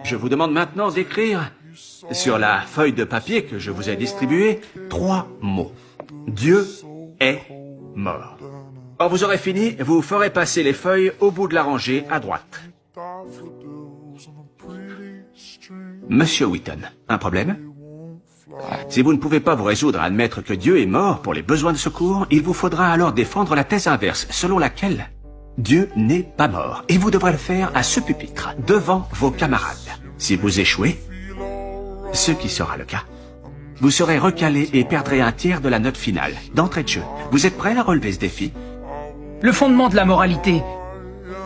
Je vous demande maintenant d'écrire sur la feuille de papier que je vous ai distribuée 3 mots. Dieu est mort. Quand vous aurez fini, vous ferez passer les feuilles au bout de la rangée à droite. Monsieur Wheaton, un problème? Si vous ne pouvez pas vous résoudre à admettre que Dieu est mort pour les besoins de secours, il vous faudra alors défendre la thèse inverse, selon laquelle Dieu n'est pas mort. Et vous devrez le faire à ce pupitre, devant vos camarades. Si vous échouez, ce qui sera le cas, vous serez recalé et perdrez un tiers de la note finale, d'entrée de jeu. Vous êtes prêts à relever ce défi? Le fondement de la moralité,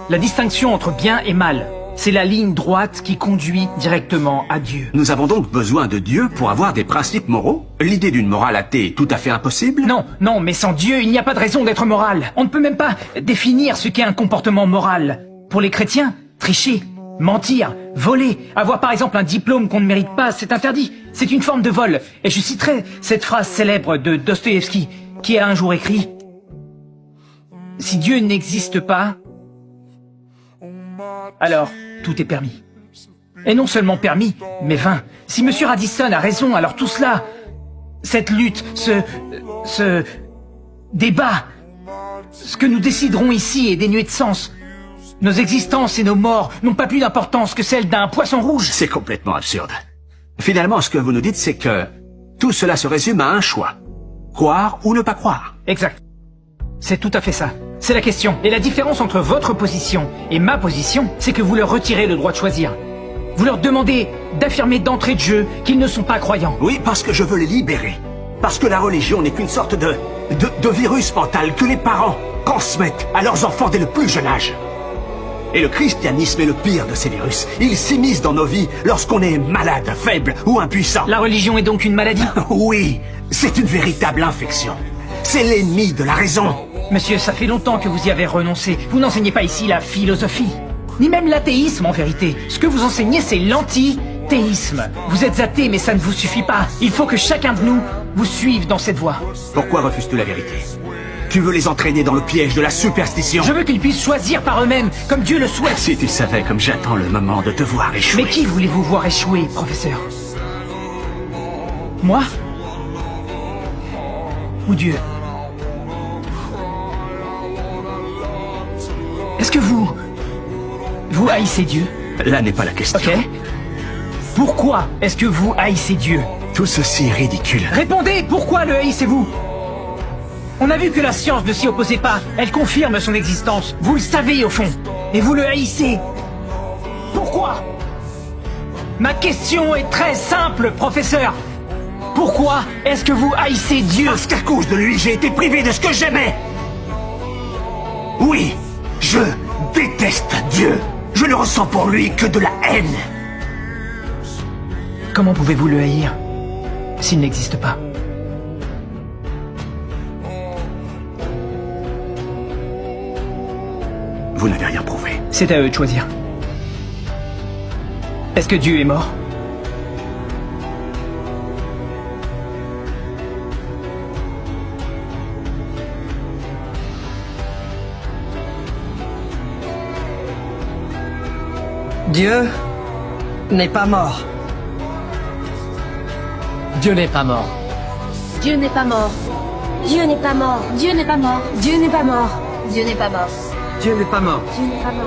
la distinction entre bien et mal, c'est la ligne droite qui conduit directement à Dieu. Nous avons donc besoin de Dieu pour avoir des principes moraux? L'idée d'une morale athée est tout à fait impossible? Non, mais sans Dieu, il n'y a pas de raison d'être moral. On ne peut même pas définir ce qu'est un comportement moral. Pour les chrétiens, tricher, mentir, voler, avoir par exemple un diplôme qu'on ne mérite pas, c'est interdit. C'est une forme de vol. Et je citerai cette phrase célèbre de Dostoïevski, qui a un jour écrit « Si Dieu n'existe pas, alors tout est permis. » Et non seulement permis, mais vain. Si Monsieur Radisson a raison, alors tout cela, cette lutte, ce débat, ce que nous déciderons ici est dénué de sens. Nos existences et nos morts n'ont pas plus d'importance que celle d'un poisson rouge. C'est complètement absurde. Finalement, ce que vous nous dites, c'est que tout cela se résume à un choix. Croire ou ne pas croire. Exact. C'est tout à fait ça. C'est la question. Et la différence entre votre position et ma position, c'est que vous leur retirez le droit de choisir. Vous leur demandez d'affirmer d'entrée de jeu qu'ils ne sont pas croyants. Oui, parce que je veux les libérer. Parce que la religion n'est qu'une sorte de virus mental que les parents transmettent à leurs enfants dès le plus jeune âge. Et le christianisme est le pire de ces virus. Il s'immisce dans nos vies lorsqu'on est malade, faible ou impuissant. La religion est donc une maladie? Oui, c'est une véritable infection. C'est l'ennemi de la raison. Monsieur, ça fait longtemps que vous y avez renoncé. Vous n'enseignez pas ici la philosophie. Ni même l'athéisme, en vérité. Ce que vous enseignez, c'est l'anti-théisme. Vous êtes athée, mais ça ne vous suffit pas. Il faut que chacun de nous vous suive dans cette voie. Pourquoi refuses-tu la vérité? Tu veux les entraîner dans le piège de la superstition? Je veux qu'ils puissent choisir par eux-mêmes, comme Dieu le souhaite. Si tu savais comme j'attends le moment de te voir échouer. Mais qui voulez-vous voir échouer, professeur? Moi? Ou Dieu? Est-ce que vous haïssez Dieu? Là n'est pas la question. Ok. Pourquoi est-ce que vous haïssez Dieu? Tout ceci est ridicule. Répondez, pourquoi le haïssez-vous? On a vu que la science ne s'y opposait pas. Elle confirme son existence. Vous le savez au fond. Et vous le haïssez. Pourquoi? Ma question est très simple, professeur. Pourquoi est-ce que vous haïssez Dieu? Parce qu'à cause de lui, j'ai été privé de ce que j'aimais. Oui, je déteste Dieu. Je ne ressens pour lui que de la haine. Comment pouvez-vous le haïr s'il n'existe pas? Vous n'avez rien prouvé. C'est à eux de choisir. Est-ce que Dieu est mort? Dieu n'est pas mort. Dieu n'est pas mort. Dieu n'est pas mort. Dieu n'est pas mort. Dieu n'est pas mort. Dieu n'est pas mort. Dieu n'est pas mort. Dieu n'est pas mort.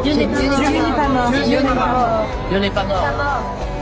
Dieu n'est pas mort. Dieu n'est pas mort. Dieu n'est pas mort. Dieu n'est pas mort.